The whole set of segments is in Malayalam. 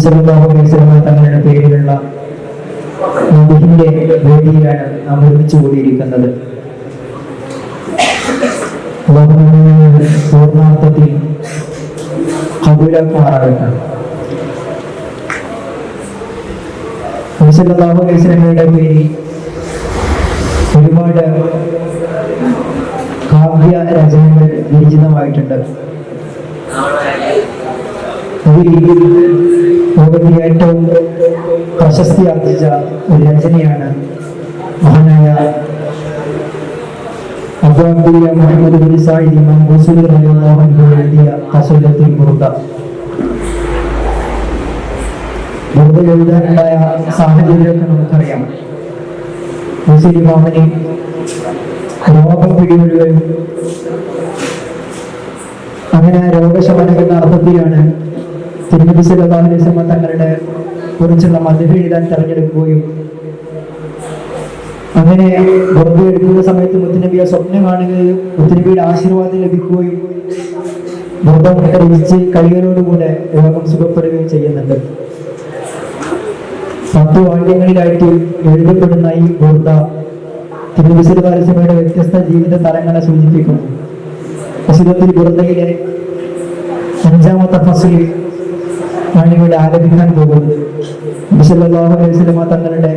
സല്ലല്ലാഹു അലൈഹി വസല്ലം തങ്ങളുടെ പേരിലുള്ള മദ്ഹിന്റെ വേദിയിലാണ് നാം ഒരുമിച്ച് കൂടിയിരിക്കുന്നത്. പൂർണ്ണാർത്ഥത്തിൽ കബൂലാക്കുമാറാകട്ടെ. സല്ലല്ലാഹു അലൈഹി വസല്ലമയുടെ പേരിൽ ഒരുപാട് കാവ്യ രചനകൾ വിരചിതമായിട്ടുണ്ട്. ലോകത്തിൽ ഏറ്റവും പ്രശസ്തി ആർജിച്ച ഒരു രചനയാണ് മഹാനായ അബൂ അബ്ദുല്ല മുഹമ്മദ് ബിൻ സഈദ് ഇമാം ബുസൂരി റളിയല്ലാഹു അൻഹു എഴുതിയ ഖസീദത്തുൽ ബുർദ. ബുർദ എഴുതാനുണ്ടായ സാഹചര്യമൊക്കെ നമുക്കറിയാം. ബുസൂരി ഇമാമിന് രോഗം പിടിപെടുകയും അങ്ങനെ രോഗശമനം എന്ന അർത്ഥത്തിലാണ് തിരുനബി സല്ലല്ലാഹു അലൈഹി വസല്ലം തങ്ങളുടെ കുറിച്ചുള്ള മദ്ഹ് എഴുതാൻ തെരഞ്ഞെടുക്കുകയും അങ്ങനെ ബുർദ എഴുതുന്ന സമയത്ത് മുത്തുനബിയെ സ്വപ്നം കാണുകയും മുത്തുനബിയുടെ ആശീർവാദം ലഭിക്കുകയും ബുർദ രചിച്ച് കഴിയലോടുകൂടെ രോഗം സുഖപ്പെടുകയും ചെയ്യുന്നുണ്ട്. 10 വാല്യങ്ങളിലായിട്ട് എഴുതപ്പെടുന്ന ഈ ബുർദ തിരുനബി സല്ലല്ലാഹു അലൈഹി വസല്ലമയുടെ വ്യത്യസ്ത ജീവിത തലങ്ങളെ സൂചിപ്പിക്കുന്നു. ഖസീദത്തുൽ ബുർദയിലെ 5ാമത്തെ ഫസ്ലിൽ ആണ് ഇവിടെ ആരംഭിക്കാൻ പോകുന്നത്. നബി സല്ലല്ലാഹു അലൈഹി വസല്ലമ തങ്ങളുടെ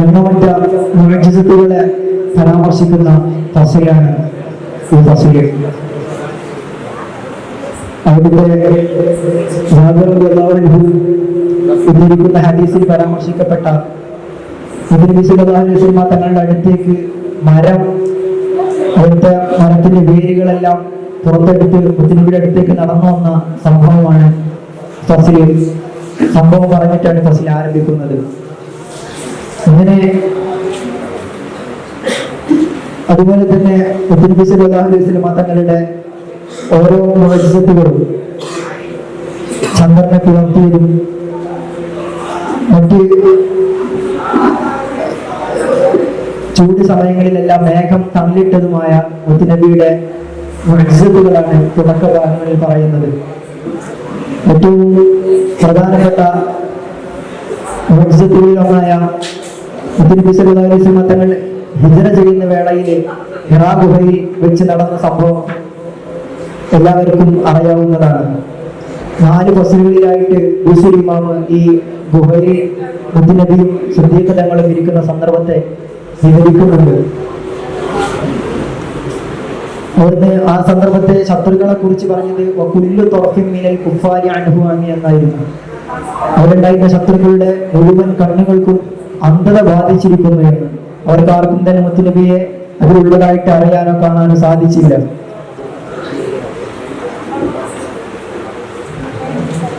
എണ്ണമറ്റ മുഅ്ജിസത്തുകളെ പരാമർശിക്കുന്ന ഫസ്ലാണ് ഈ ഫസ്ൽ. അവിടുത്തെ ജാബിർ റളിയല്ലാഹു അൻഹു ഉദ്ധരിക്കുന്ന ഹദീസിൽ പരാമർശിക്കപ്പെട്ട നബി സല്ലല്ലാഹു അലൈഹി വസല്ലമ തങ്ങളുടെ അടുത്തേക്ക് അവിടുത്തെ മരത്തിന്റെ വേരുകളെല്ലാം പുറത്തെടുത്ത് മുത്തുനബിയുടെ അടുത്തേക്ക് നടന്നു വന്ന സംഭവമാണ് ഫസ്ൽ. സംഭവം പറഞ്ഞിട്ടാണ് ഫസ്ൽ ആരംഭിക്കുന്നത്. അങ്ങനെ അതുപോലെ തന്നെ മുത്തുനബി സല്ലല്ലാഹു അലൈഹി വസല്ലമ തങ്ങളുടെ ഓരോ മുഅ്ജിസത്തുകളും ചന്ദ്രനെ പിളർത്തിയതും മറ്റ് ചൂട് സമയങ്ങളിലെല്ലാം മേഘം തള്ളിട്ടതുമായ മുത്തുനബിയുടെ മുഅ്ജിസത്തുകളാണ് തുടക്കഭാഗങ്ങളിൽ പറയുന്നത്. ഏറ്റവും പ്രധാനപ്പെട്ട മുഅ്ജിസത്തുകളിലൊന്നായ മുത്തുനബി സല്ലല്ലാഹു അലൈഹി വസല്ലം തങ്ങൾ ഹിജ്റ ചെയ്യുന്ന വേളയിൽ ഹിറാ ഗുഹയിൽ വെച്ച് നടന്ന സംഭവം എല്ലാവർക്കും അറിയാവുന്നതാണ്. 4 ഫസ്ലുകളിലായിട്ട് ബുസൂരി ഇമാം ഈ ഗുഹയിൽ മുത്തുനബിയും സിദ്ദീഖ് തങ്ങളും ഇരിക്കുന്ന സന്ദർഭത്തെ വിവരിക്കുന്നുണ്ട്. അവിടുന്ന് ആ സന്ദർഭത്തെ ശത്രുക്കളെ കുറിച്ച് പറഞ്ഞത് വകുല്ലു തർഫിൻ മിനൽ കുഫാരി അൻഹു എന്നായിരുന്നു. അവരുണ്ടായിരുന്ന ശത്രുക്കളുടെ മുഴുവൻ കണ്ണുകൾക്കും അന്ധത ബാധിച്ചിരിക്കുന്നു എന്ന്. അവർക്ക് ആർക്കും തന്നെ മുത്തുനബിയെ അതിലുള്ളതായിട്ട് അറിയാനോ കാണാനോ സാധിച്ചില്ല.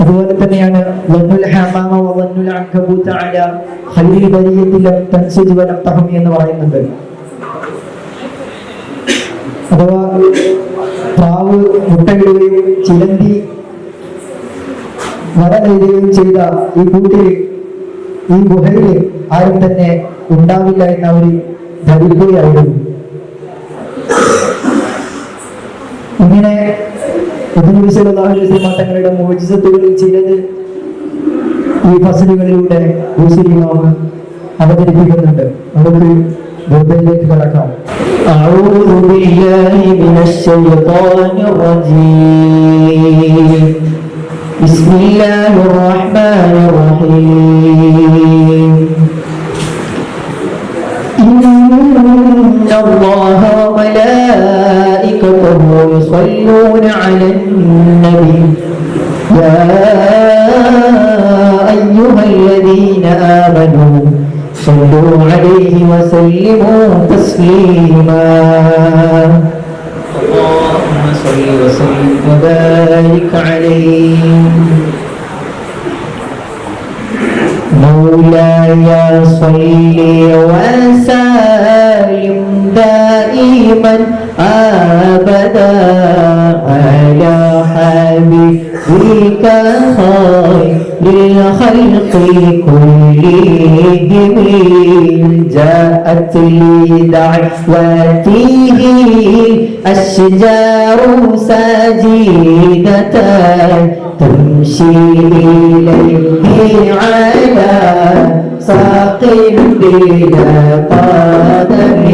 അതുപോലെ തന്നെയാണ് എന്ന് പറയുന്നത്. അഥവാ പ്രാവ് മുട്ടയിടുകയും ചിലന്തി വരനെയ്യുകയും ചെയ്ത ഈ കൂട്ടിൽ ഈ ഗുഹയിൽ ആരും തന്നെ ഉണ്ടാവില്ല എന്ന് അവർ ധരിക്കുകയായിരുന്നു. ഇങ്ങനെ നബി സല്ലല്ലാഹു അലൈഹി വസല്ലം തങ്ങളുടെ മുഅ്ജിസത്തുകളിൽ ചിലത് ഈ ഫസ്ലുകളിലൂടെ ബുസൂരി ഇമാം അവതരിപ്പിക്കുന്നുണ്ട്. നമുക്ക് ബുർദയിലേക്ക് കടക്കാം. അഊദു ബില്ലാഹി മിനശ് ശൈത്വാനിർ റജീം. ബിസ്മില്ലാഹിർ റഹ്മാനിർ റഹീം. ഇന്നല്ലാഹ وملائكته يصلون على النبي يا أيها الذين آمنوا صلوا عليه وسلموا تسليما اللهم صل وسلم وبارك عليه مولاي صل وسلم دائما أبدا على حبيبك خير للخلق كلهم جاءت لدعوته أشجار ساجدة تمشي إليه على ساق بلا قدم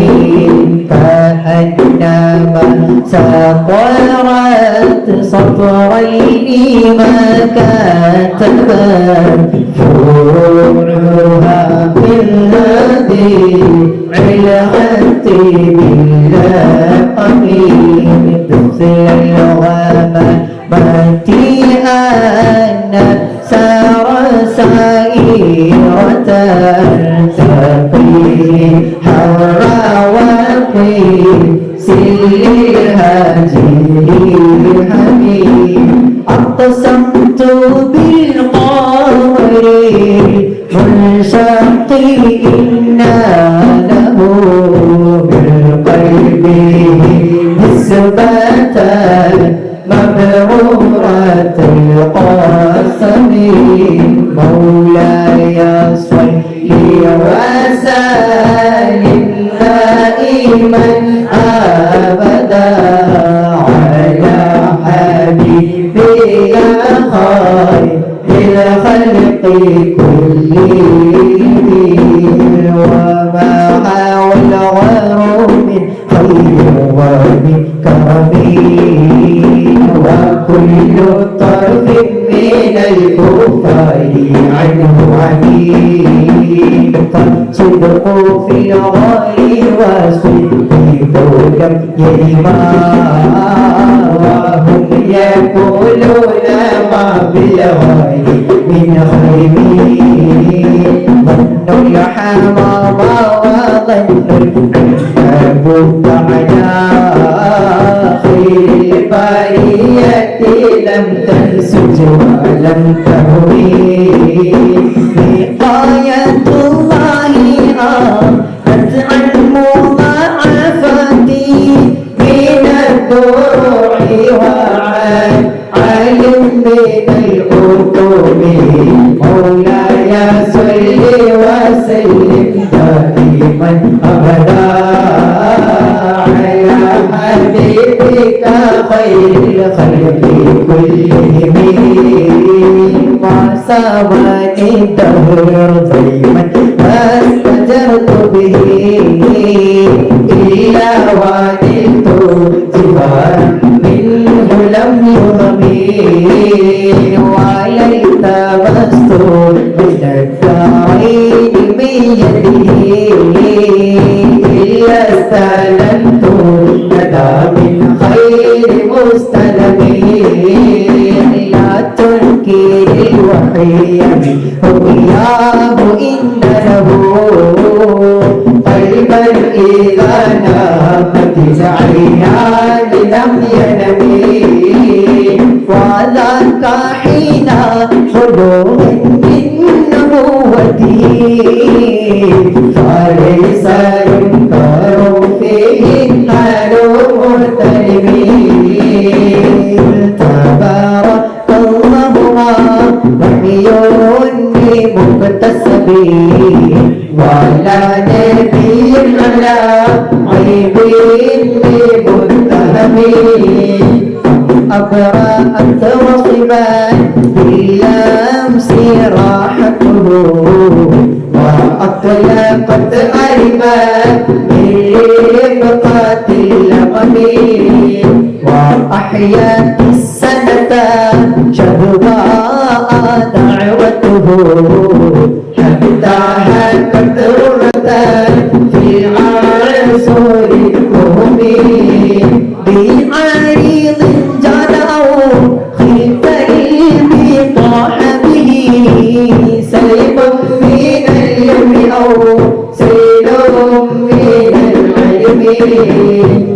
كأنما سطرت سطرين مكاتبا فروعها بالذي علقت باللقم مثل الغمامات أن سار سائرة تقي حواقي سلها جيل حميد أقسمت بالقمر منشق إنا له بالقلب نسبة مبرورة القاسم مولاي صل وسلم دائما أبدا على حبيبي خير الخلق كلهم وما حول غير من خير ومن كرم وكل طرف من الكفار عنه عميد فالصدق في الغالي وصدق لم يرما وهم يقولون ما بالغالي من خير ظن الحمام وظن الكذب على خير البرية لم تنسج ولم تهوي وقاية الله أنت عن مضاعفتي من الدروع وعن علم من الحكم مولاي صل وسلم دائما أبدا على حبيبك خير الخلق كلهم وسامني الدهر دائما فاستجرت به إلا ونلت جبارا منه لم يغمي وليت مستور من الدارين بيده إلا استلمت ندى من خير مستلمين لا تنكر الوحي رؤياه إن له قلبا إذا نامت العيان لم ينمي وذاك حين خلو من نبوته فليس ينكر فيه حال مرتلمين تبارك الله وحي مكتسبين ولا نبي على عيب متهمين أبرأت وصبا بالأمس راحته وأطلقت أربا من رفقة اللغم وأحيت السنة شهباء دعوته حتى هكت في العصور المهمين بعريض جرعوا خلف البطاح به سلبا من اليم أو سيل من العلم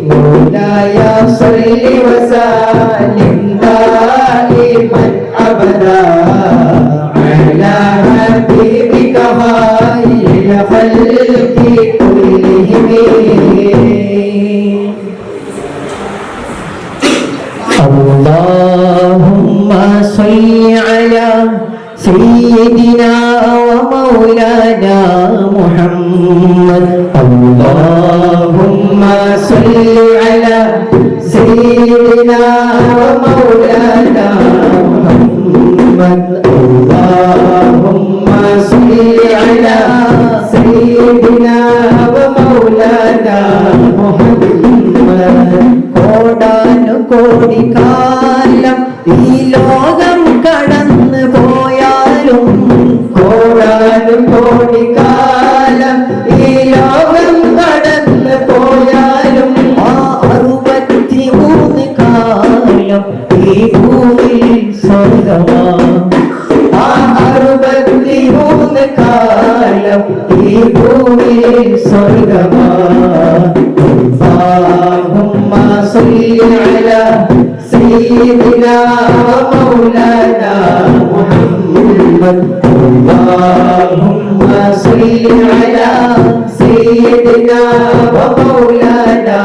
مولاي صل وسلم دائما أبدا على حبيبك خير الخلق كلهم اللهم صل على سيدنا سيدنا ومولانا محمد اللهم صل على سيدنا ومولانا محمد اللهم صل على سيدنا ومولانا محمد കോടാനു കോടി കാലം ഈ ലോകം കടന്നു പോയാലും കോടാനു കോടി കാലം ഈ ലോകം കടന്നു പോയാലും ആ 63 കാലം ഈ ഭൂമിയിൽ സ്വർഗമാണ് ആ 63 കാലം ഈ ഭൂമിയിൽ സ്വർഗമാണ് اللهم صل على سيدنا ومولانا محمد اللهم صل على سيدنا ومولانا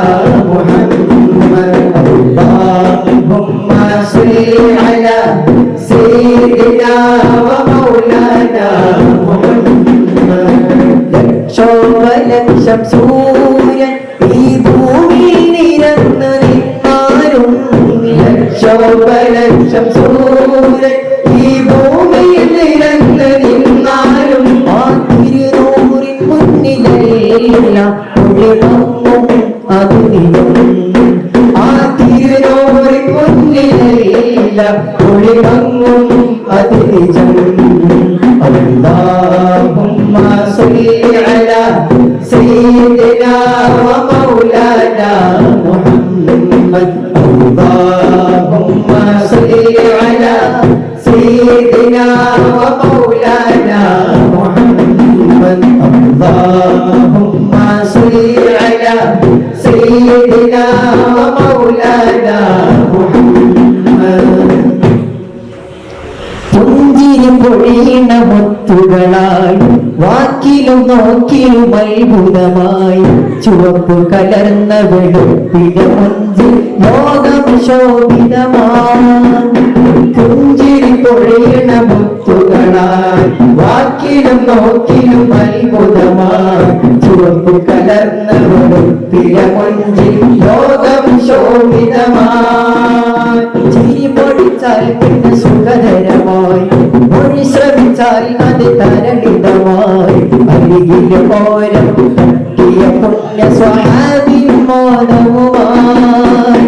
محمد اللهم صل على سيدنا ومولانا محمد ലക്ഷം സൂര്യൻ ഈ ഭൂമിയിൽ നിരന്നു നിന്നാലും ലക്ഷം സൂര്യൻ ഈ ഭൂമിയിൽ നിരന്നു നിന്നാലും ആ തിരുനൂറിൻ മുന്നിലെല്ലാം ഒളിവങ്ങും അത് നിജം ആ തിരുനൂറിൻ മുന്നിലെല്ലാം ഒളിവങ്ങും അത് നിജം اللهم صل على سيدنا ومولانا محمد اللهم صل على سيدنا ومولانا محمد اللهم صل على سيدنا ومولانا محمد പുഞ്ചിരി പൊഴിയണ മുത്തുകളായി വാക്കിലും നോക്കിലും അത്ഭുതമായി ചുവപ്പ് കലർന്ന വെളുപ്പിട മുഞ്ചിൽ ലോകം ശോഭിതമായി പുഞ്ചിരി പൊഴിയണ മുത്തുകളായി വാക്കിലും നോക്കിലും അത്ഭുതമായി ചുവപ്പ് കലർന്ന വെളുപ്പിട മുഞ്ചിൽ ലോകം ശോഭിതമായി ചിരി പൊടിച്ചാൽ പിന്നെ സുഖകരമായി മൊഴി ശ്രമിച്ചാൽ അത് തരളിതമായി അരികിൽ ഓരം തട്ടിയ പുണ്യ സ്വഹാബി മോദവുമായി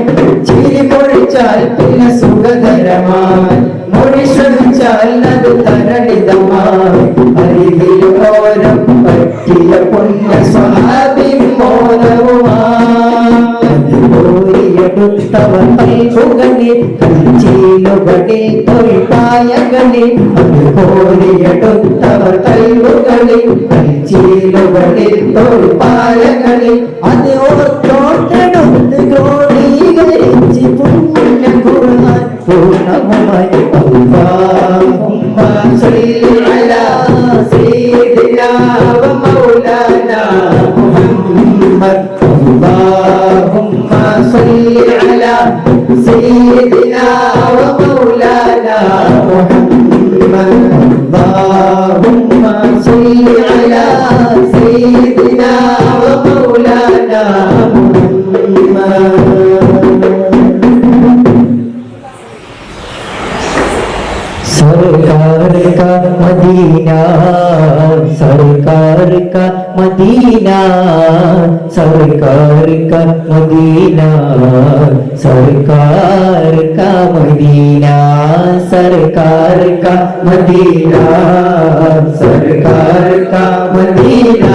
ചിരി പൊടിച്ചാൽ പിന്നെ സുഖകരമായി മൊഴി ശ്രമിച്ചാൽ അത് തരളിതമായി അരികിൽ ഓരം പറ്റിയ പുണ്യ സ്വഹാബി മോദവുമായി ടുത്തവർ കൽപ്പുകളിൽ കൽച്ചീലുകളിൽ തൊൽപ്പായകളിൽ അതുപോലെടുത്തവർ കൽവുകളിൽ കൽച്ചീലുകളിൽ തൊൽപ്പായകളിൽ അത് ഓർത്തോട്ടെടുത്ത് ക്രോഡീകരിച്ച് പുണ്യ ഖുർആൻ പൂർണ്ണമായി اللهم صل على سيدنا ومولانا محمد اللهم صل على سيدنا ومولانا محمد اللهم صل على سيدنا ومولانا محمد सरकार का मदीना सरकार का मदीना सरकार का मदीना सरकार का मदीना सरकार का मदीना सरकार का मदीना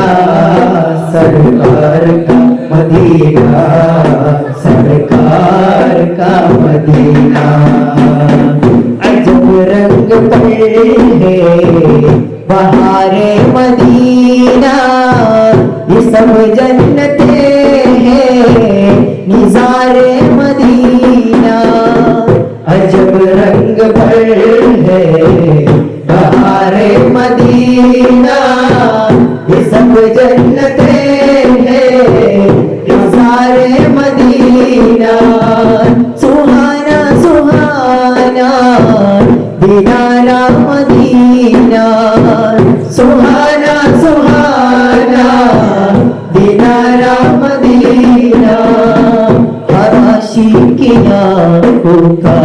सरकार का मदीना सरकार का मदीना अजब रंग पे है बहारे मदीना ये सब जन्नते हैं निज़ारे मदीना अजब रंग पर है बहारे मदीना ये सब जन्नते हैं निज़ारे मदीना सुहाना सुहाना दिनारा मदीना की आंखों का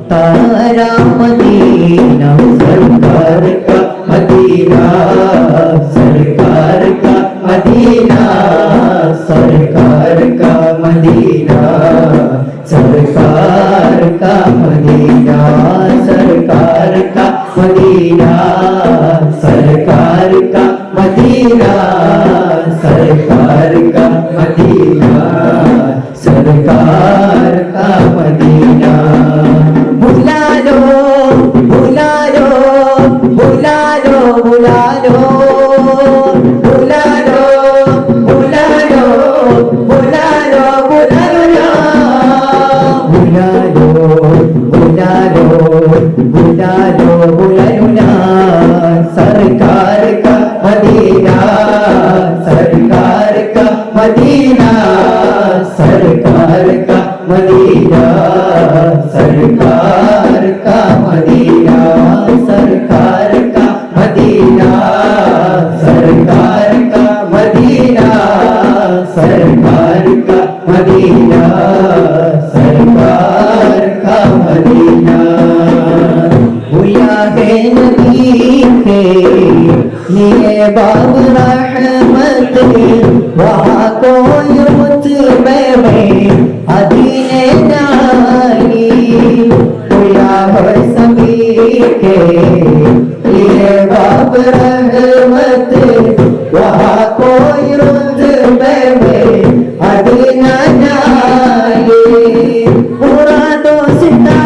तारा मदीना, सरकार का मदीना, सरकार का मदीना, सरकार का मदीना, सरकार का मदीना, सरकार का मदीना, सरकार का मदीना, सरकार का मदीना, सरकार का मदीना। बुला लो बुला लो बुला लो बुला लो बुला लो बुला लो बुला लो बुला लो बुला लो बुला लो बुला लो ना, सरकार का मदीना, सरकार का मदीना, सरकार का मदीना, सरकार का मदीना, सरकार का मदीना, सरकार का मदीना, सरकार का मदीना, सरकार का मदीना। भूया है नबी के लिए बाब रहमत, वहाँ कोई रुतबे में अदीने नाई। भूया है सभी के लिए बाब रहमत, वहाँ कोई रुतबे में अदीना नाई। पूरा दोस्ता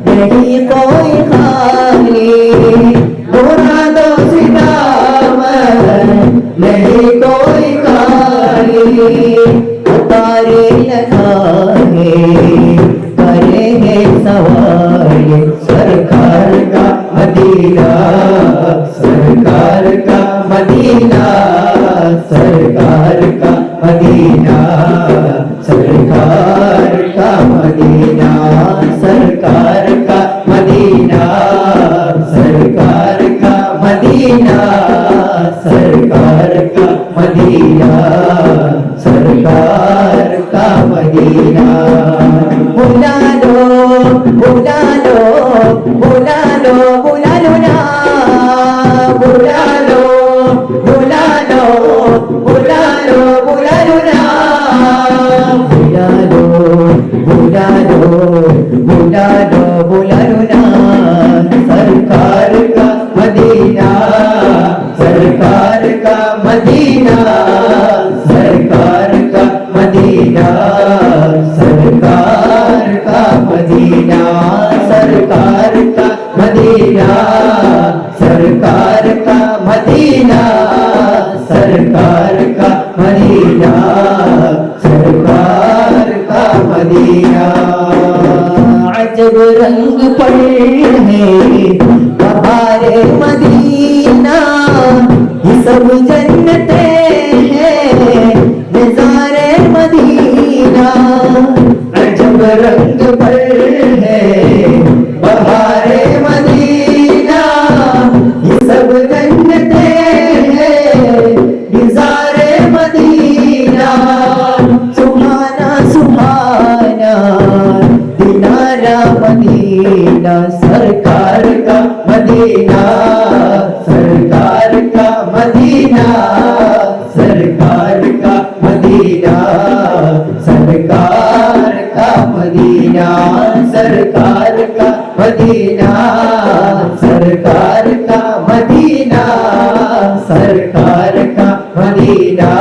नहीं कोई खाली, बुरा दोस्ता नहीं कोई खाली। उतारे लगा है करे है सवाल, सरकार का मदीना, सरकार का मदीना, सरकार का मदीना, सरकार का मदीना, सरकार का मदीना, सरकार का मदीना, सरकार का मदीना, सरकार का मदीना। बुला लो बुला लो बुला लो बुला लो ना, बुला लो बुला लो बुला लो बुला लो ना, बुला लो बुला लो बुला लो बुला लो ना, सरकार का मदीना, सरकार का मदीना, सरकार का मदीना, सरकार का मदीना, सरकार का मदीना, सरकार का मदीना, सरकार का मदीना, सरकार का मदीना। अजब रंग पर है बहारे मदीना, ये सब जन्नते हैं नज़ारे मदीना। अजब रंग पर है बहारे मदीना, ये सब जन्नते हैं नज़ारे मदीना। सुहाना सुहाना दिनारा मदीना, सरकार का मदीना, सरकार का मदीना, सरकार का मदीना, सरकार का मदीना, सरकार का मदीना, सरकार का मदीना, सरकार का मदीना,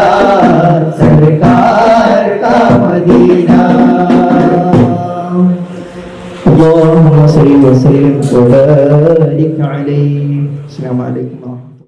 सरकार का मदीना। اللهم صل وسلم وبارك عليه. السلام عليكم.